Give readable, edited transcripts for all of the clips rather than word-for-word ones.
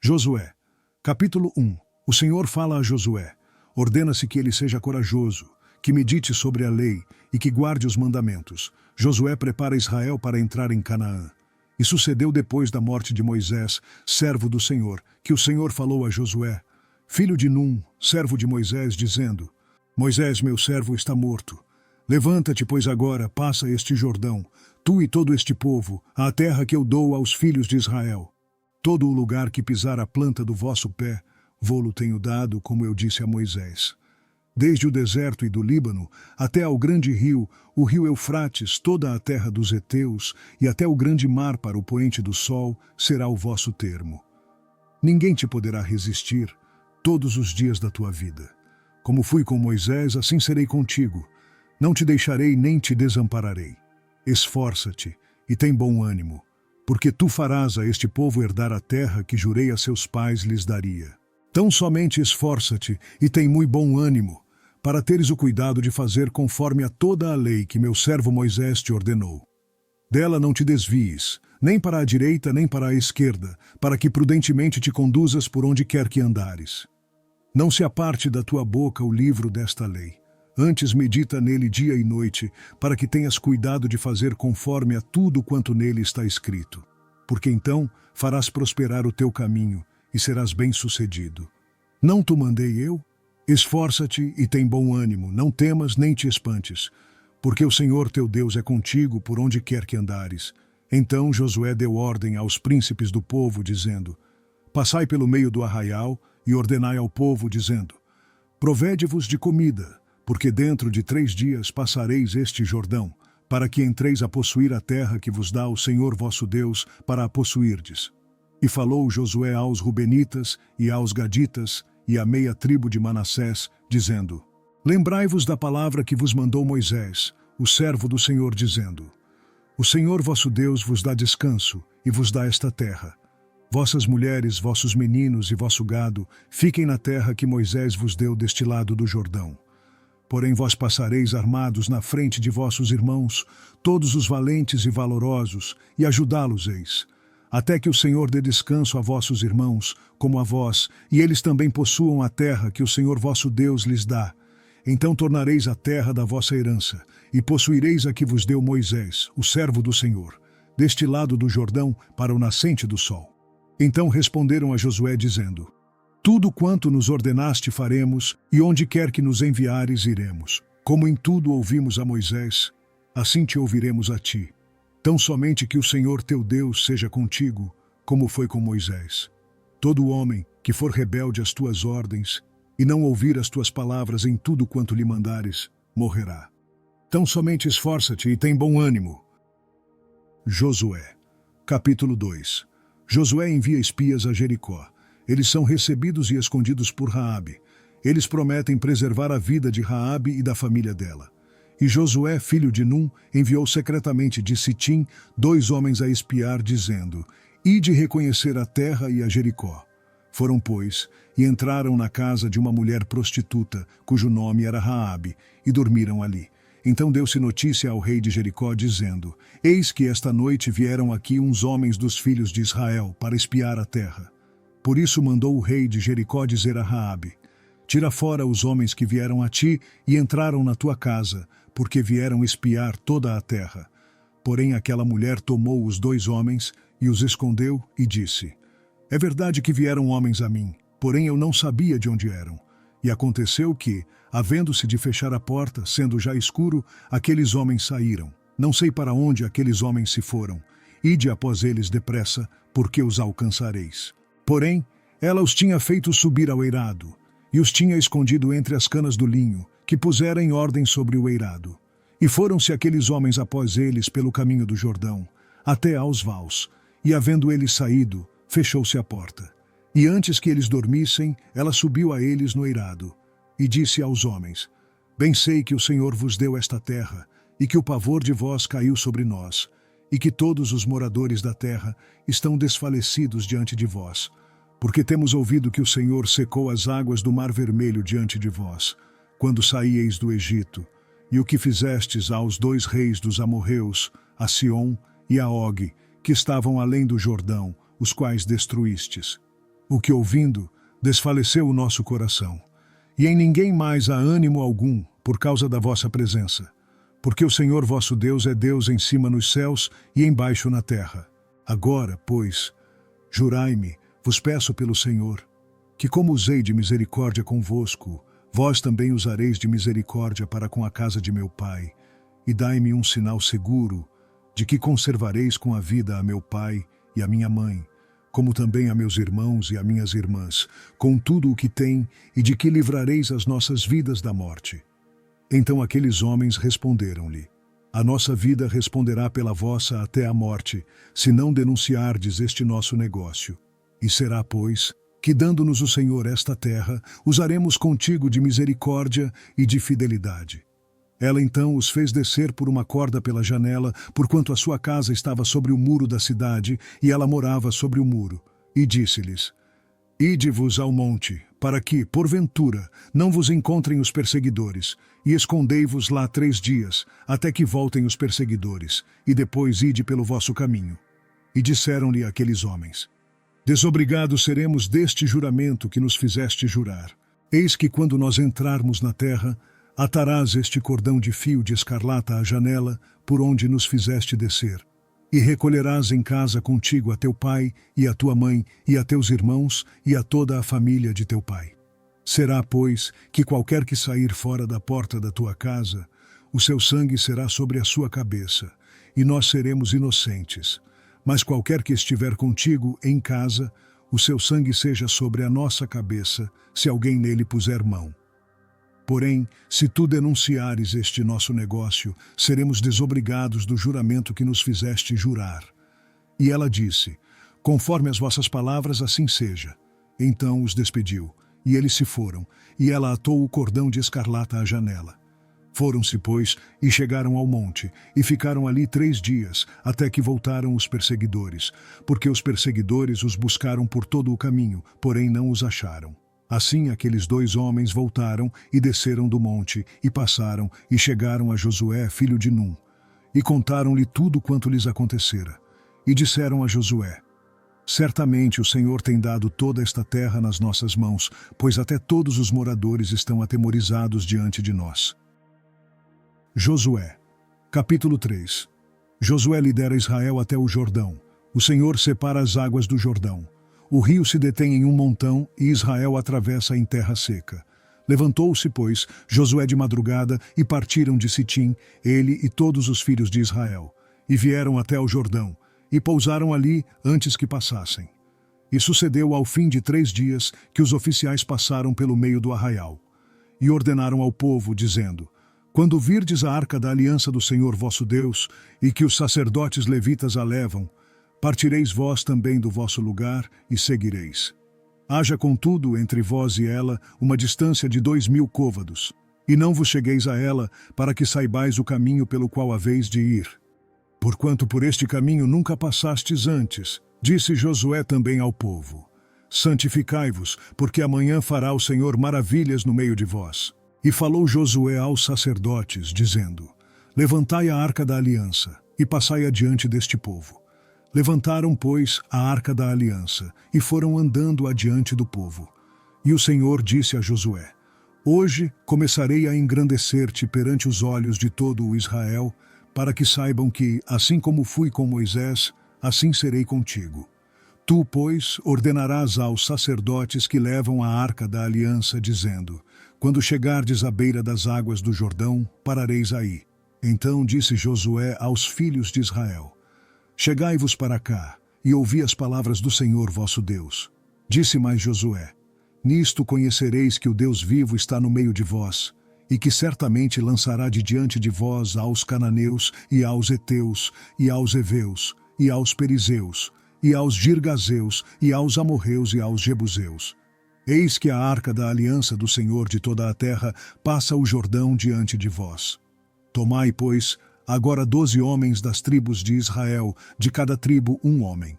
Josué, capítulo 1. O Senhor fala a Josué. Ordena-se que ele seja corajoso, que medite sobre a lei e que guarde os mandamentos. Josué prepara Israel para entrar em Canaã. E sucedeu depois da morte de Moisés, servo do Senhor, que o Senhor falou a Josué, filho de Num, servo de Moisés, dizendo: Moisés, meu servo, está morto. Levanta-te, pois agora passa este Jordão, tu e todo este povo, à terra que eu dou aos filhos de Israel. Todo o lugar que pisar a planta do vosso pé, vô-lo tenho dado, como eu disse a Moisés. Desde o deserto e do Líbano, até ao grande rio, o rio Eufrates, toda a terra dos heteus, e até o grande mar para o poente do sol, será o vosso termo. Ninguém te poderá resistir todos os dias da tua vida. Como fui com Moisés, assim serei contigo. Não te deixarei nem te desampararei. Esforça-te e tem bom ânimo, porque tu farás a este povo herdar a terra que jurei a seus pais lhes daria. Tão somente esforça-te e tem muito bom ânimo, para teres o cuidado de fazer conforme a toda a lei que meu servo Moisés te ordenou. Dela não te desvies, nem para a direita nem para a esquerda, para que prudentemente te conduzas por onde quer que andares. Não se aparte da tua boca o livro desta lei. Antes medita nele dia e noite, para que tenhas cuidado de fazer conforme a tudo quanto nele está escrito. Porque então farás prosperar o teu caminho e serás bem-sucedido. Não te mandei eu? Esforça-te e tem bom ânimo, não temas nem te espantes, porque o Senhor teu Deus é contigo por onde quer que andares. Então Josué deu ordem aos príncipes do povo, dizendo: Passai pelo meio do arraial e ordenai ao povo, dizendo: Provede-vos de comida, porque dentro de 3 dias passareis este Jordão, para que entreis a possuir a terra que vos dá o Senhor vosso Deus para a possuirdes. E falou Josué aos Rubenitas e aos Gaditas e à meia tribo de Manassés, dizendo: Lembrai-vos da palavra que vos mandou Moisés, o servo do Senhor, dizendo: O Senhor vosso Deus vos dá descanso e vos dá esta terra. Vossas mulheres, vossos meninos e vosso gado fiquem na terra que Moisés vos deu deste lado do Jordão. Porém vós passareis armados na frente de vossos irmãos, todos os valentes e valorosos, e ajudá-los-eis, até que o Senhor dê descanso a vossos irmãos, como a vós, e eles também possuam a terra que o Senhor vosso Deus lhes dá. Então tornareis a terra da vossa herança, e possuireis a que vos deu Moisés, o servo do Senhor, deste lado do Jordão para o nascente do sol. Então responderam a Josué, dizendo: Tudo quanto nos ordenaste faremos, e onde quer que nos enviares iremos. Como em tudo ouvimos a Moisés, assim te ouviremos a ti. Tão somente que o Senhor teu Deus seja contigo, como foi com Moisés. Todo homem que for rebelde às tuas ordens, e não ouvir as tuas palavras em tudo quanto lhe mandares, morrerá. Tão somente esforça-te e tem bom ânimo. Josué, capítulo 2. Josué envia espias a Jericó. Eles são recebidos e escondidos por Raabe. Eles prometem preservar a vida de Raabe e da família dela. E Josué, filho de Num, enviou secretamente de Sitim 2 homens a espiar, dizendo: Ide reconhecer a terra e a Jericó. Foram, pois, e entraram na casa de uma mulher prostituta, cujo nome era Raabe, e dormiram ali. Então deu-se notícia ao rei de Jericó, dizendo: Eis que esta noite vieram aqui uns homens dos filhos de Israel para espiar a terra. Por isso mandou o rei de Jericó dizer a Raabe: Tira fora os homens que vieram a ti e entraram na tua casa, porque vieram espiar toda a terra. Porém aquela mulher tomou os 2 homens e os escondeu e disse: É verdade que vieram homens a mim, porém eu não sabia de onde eram. E aconteceu que, havendo-se de fechar a porta, sendo já escuro, aqueles homens saíram. Não sei para onde aqueles homens se foram. Ide após eles depressa, porque os alcançareis. Porém, ela os tinha feito subir ao eirado, e os tinha escondido entre as canas do linho, que pusera em ordem sobre o eirado. E foram-se aqueles homens após eles pelo caminho do Jordão, até aos vaus, e havendo eles saído, fechou-se a porta. E antes que eles dormissem, ela subiu a eles no eirado, e disse aos homens: Bem sei que o Senhor vos deu esta terra, e que o pavor de vós caiu sobre nós, e que todos os moradores da terra estão desfalecidos diante de vós, porque temos ouvido que o Senhor secou as águas do Mar Vermelho diante de vós, quando saíeis do Egito, e o que fizestes aos 2 reis dos amorreus, a Sion e a Og, que estavam além do Jordão, os quais destruístes. o que ouvindo, desfaleceu o nosso coração. E em ninguém mais há ânimo algum, por causa da vossa presença. Porque o Senhor vosso Deus é Deus em cima nos céus e embaixo na terra. Agora, pois, jurai-me, vos peço pelo Senhor, que como usei de misericórdia convosco, vós também usareis de misericórdia para com a casa de meu pai, e dai-me um sinal seguro, de que conservareis com a vida a meu pai e a minha mãe, como também a meus irmãos e a minhas irmãs, com tudo o que têm, e de que livrareis as nossas vidas da morte. Então aqueles homens responderam-lhe: a nossa vida responderá pela vossa até a morte, se não denunciardes este nosso negócio. E será, pois, que dando-nos o Senhor esta terra, usaremos contigo de misericórdia e de fidelidade. Ela então os fez descer por uma corda pela janela, porquanto a sua casa estava sobre o muro da cidade, e ela morava sobre o muro. E disse-lhes: ide-vos ao monte, para que, porventura, não vos encontrem os perseguidores, e escondei-vos lá 3 dias, até que voltem os perseguidores, e depois ide pelo vosso caminho. E disseram-lhe aqueles homens: desobrigados seremos deste juramento que nos fizeste jurar. Eis que quando nós entrarmos na terra, atarás este cordão de fio de escarlata à janela, por onde nos fizeste descer, e recolherás em casa contigo a teu pai, e a tua mãe, e a teus irmãos, e a toda a família de teu pai. Será, pois, que qualquer que sair fora da porta da tua casa, o seu sangue será sobre a sua cabeça, e nós seremos inocentes. Mas qualquer que estiver contigo em casa, o seu sangue seja sobre a nossa cabeça, se alguém nele puser mão. Porém, se tu denunciares este nosso negócio, seremos desobrigados do juramento que nos fizeste jurar. E ela disse: conforme as vossas palavras, assim seja. Então os despediu, e eles se foram, e ela atou o cordão de escarlata à janela. Foram-se, pois, e chegaram ao monte, e ficaram ali 3 dias, até que voltaram os perseguidores, porque os perseguidores os buscaram por todo o caminho, porém não os acharam. Assim aqueles 2 homens voltaram e desceram do monte, e passaram, e chegaram a Josué, filho de Num, e contaram-lhe tudo quanto lhes acontecera. E disseram a Josué: certamente o Senhor tem dado toda esta terra nas nossas mãos, pois até todos os moradores estão atemorizados diante de nós. Josué, capítulo 3. Josué lidera Israel até o Jordão. O Senhor separa as águas do Jordão. O rio se detém em um montão e Israel atravessa em terra seca. Levantou-se, pois, Josué de madrugada e partiram de Sitim, ele e todos os filhos de Israel, e vieram até o Jordão, e pousaram ali antes que passassem. E sucedeu ao fim de 3 dias que os oficiais passaram pelo meio do arraial, e ordenaram ao povo, dizendo: quando virdes a arca da aliança do Senhor vosso Deus, e que os sacerdotes levitas a levam, partireis vós também do vosso lugar e seguireis. Haja, contudo, entre vós e ela uma distância de 2000 côvados, e não vos chegueis a ela, para que saibais o caminho pelo qual haveis de ir. Porquanto por este caminho nunca passastes antes, disse Josué também ao povo: santificai-vos, porque amanhã fará o Senhor maravilhas no meio de vós. E falou Josué aos sacerdotes, dizendo: levantai a arca da aliança, e passai adiante deste povo. Levantaram, pois, a arca da aliança, e foram andando adiante do povo. E o Senhor disse a Josué: hoje começarei a engrandecer-te perante os olhos de todo o Israel, para que saibam que, assim como fui com Moisés, assim serei contigo. Tu, pois, ordenarás aos sacerdotes que levam a arca da aliança, dizendo: quando chegardes à beira das águas do Jordão, parareis aí. Então disse Josué aos filhos de Israel: chegai-vos para cá, e ouvi as palavras do Senhor vosso Deus. Disse mais Josué: nisto conhecereis que o Deus vivo está no meio de vós, e que certamente lançará de diante de vós aos cananeus, e aos heteus, e aos heveus, e aos perizeus, e aos girgazeus, e aos amorreus, e aos jebuseus. Eis que a arca da aliança do Senhor de toda a terra passa o Jordão diante de vós. Tomai, pois, agora 12 homens das tribos de Israel, de cada tribo 1 homem.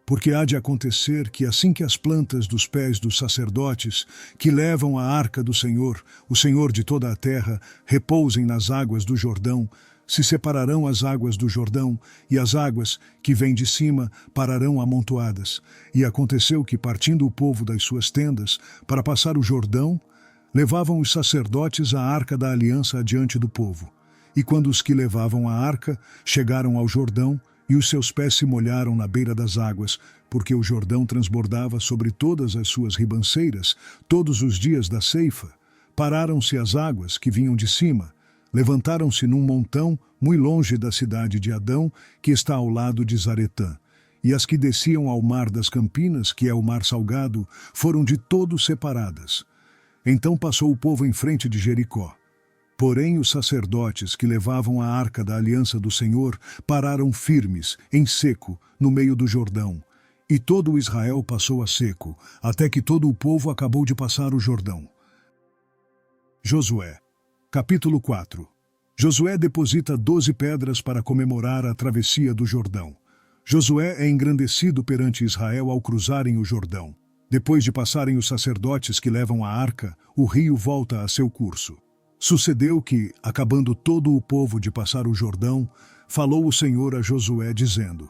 Porque há de acontecer que assim que as plantas dos pés dos sacerdotes, que levam a arca do Senhor, o Senhor de toda a terra, repousem nas águas do Jordão, se separarão as águas do Jordão, e as águas que vêm de cima pararão amontoadas. E aconteceu que, partindo o povo das suas tendas para passar o Jordão, levavam os sacerdotes a arca da aliança adiante do povo. E quando os que levavam a arca chegaram ao Jordão, e os seus pés se molharam na beira das águas, porque o Jordão transbordava sobre todas as suas ribanceiras, todos os dias da ceifa, pararam-se as águas que vinham de cima, levantaram-se num montão muito longe da cidade de Adão, que está ao lado de Zaretã. E as que desciam ao mar das Campinas, que é o mar salgado, foram de todo separadas. Então passou o povo em frente de Jericó. Porém os sacerdotes que levavam a arca da aliança do Senhor pararam firmes, em seco, no meio do Jordão. E todo o Israel passou a seco, até que todo o povo acabou de passar o Jordão. Josué, capítulo 4. Josué deposita 12 pedras para comemorar a travessia do Jordão. Josué é engrandecido perante Israel ao cruzarem o Jordão. Depois de passarem os sacerdotes que levam a arca, o rio volta a seu curso. Sucedeu que, acabando todo o povo de passar o Jordão, falou o Senhor a Josué, dizendo: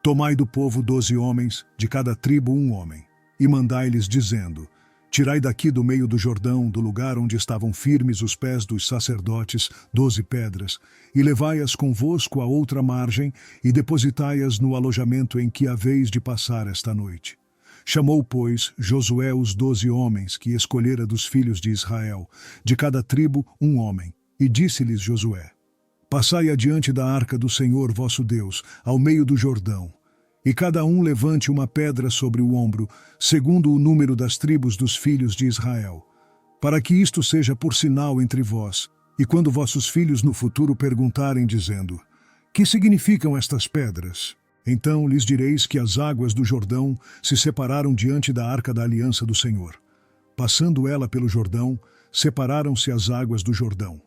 Tomai do povo 12 homens, de cada tribo um homem, e mandai-lhes, dizendo: Tirai daqui do meio do Jordão, do lugar onde estavam firmes os pés dos sacerdotes, 12 pedras, e levai-as convosco à outra margem, e depositai-as no alojamento em que haveis de passar esta noite. Chamou, pois, Josué os 12 homens que escolhera dos filhos de Israel, de cada tribo um homem, e disse-lhes Josué: Passai adiante da arca do Senhor vosso Deus, ao meio do Jordão, e cada um levante uma pedra sobre o ombro, segundo o número das tribos dos filhos de Israel, para que isto seja por sinal entre vós, e quando vossos filhos no futuro perguntarem, dizendo: Que significam estas pedras? Então lhes direis que as águas do Jordão se separaram diante da arca da aliança do Senhor. Passando ela pelo Jordão, separaram-se as águas do Jordão.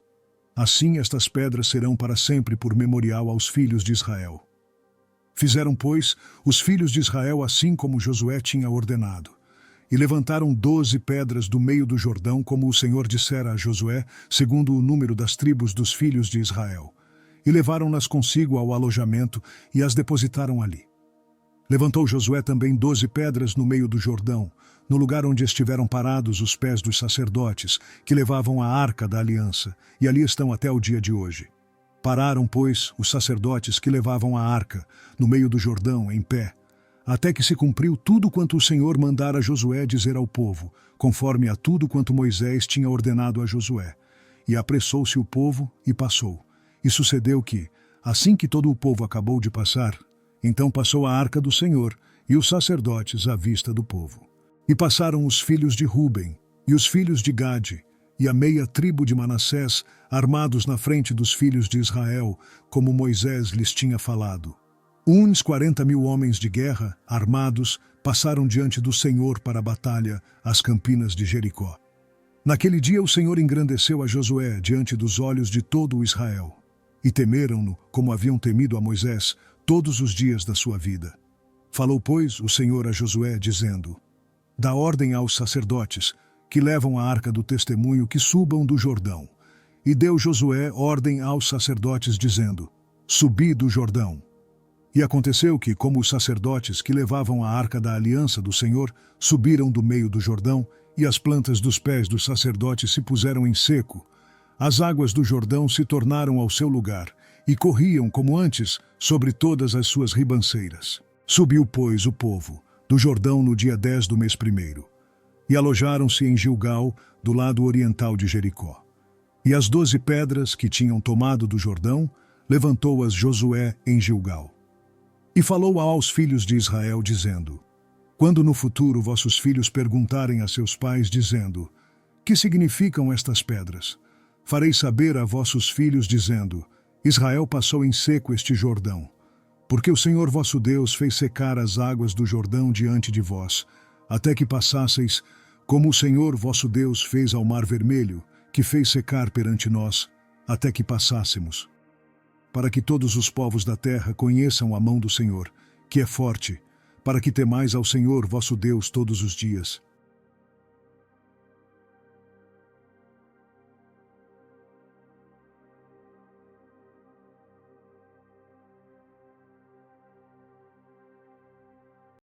Assim estas pedras serão para sempre por memorial aos filhos de Israel. Fizeram, pois, os filhos de Israel assim como Josué tinha ordenado. E levantaram 12 pedras do meio do Jordão, como o Senhor dissera a Josué, segundo o número das tribos dos filhos de Israel. E levaram-nas consigo ao alojamento e as depositaram ali. Levantou Josué também 12 pedras no meio do Jordão, no lugar onde estiveram parados os pés dos sacerdotes, que levavam a arca da aliança, e ali estão até o dia de hoje. Pararam, pois, os sacerdotes que levavam a arca, no meio do Jordão, em pé, até que se cumpriu tudo quanto o Senhor mandara a Josué dizer ao povo, conforme a tudo quanto Moisés tinha ordenado a Josué. E apressou-se o povo e passou. E sucedeu que, assim que todo o povo acabou de passar, então passou a arca do Senhor e os sacerdotes à vista do povo. E passaram os filhos de Ruben e os filhos de Gade, e a meia tribo de Manassés, armados na frente dos filhos de Israel, como Moisés lhes tinha falado. Uns 40.000 homens de guerra, armados, passaram diante do Senhor para a batalha, às campinas de Jericó. Naquele dia o Senhor engrandeceu a Josué diante dos olhos de todo o Israel, e temeram-no, como haviam temido a Moisés, todos os dias da sua vida. Falou, pois, o Senhor a Josué, dizendo: Dá ordem aos sacerdotes, que levam a arca do testemunho, que subam do Jordão. E deu Josué ordem aos sacerdotes, dizendo: Subi do Jordão. E aconteceu que, como os sacerdotes que levavam a arca da aliança do Senhor subiram do meio do Jordão, e as plantas dos pés dos sacerdotes se puseram em seco, as águas do Jordão se tornaram ao seu lugar, e corriam, como antes, sobre todas as suas ribanceiras. Subiu, pois, o povo do Jordão no dia 10 do mês primeiro, e alojaram-se em Gilgal, do lado oriental de Jericó. E as 12 pedras que tinham tomado do Jordão, levantou-as Josué em Gilgal. E falou aos filhos de Israel, dizendo: Quando no futuro vossos filhos perguntarem a seus pais, dizendo: Que significam estas pedras? Farei saber a vossos filhos, dizendo: Israel passou em seco este Jordão, porque o Senhor vosso Deus fez secar as águas do Jordão diante de vós, até que passasseis, como o Senhor vosso Deus fez ao Mar Vermelho, que fez secar perante nós, até que passássemos. Para que todos os povos da terra conheçam a mão do Senhor, que é forte, para que temais ao Senhor vosso Deus todos os dias.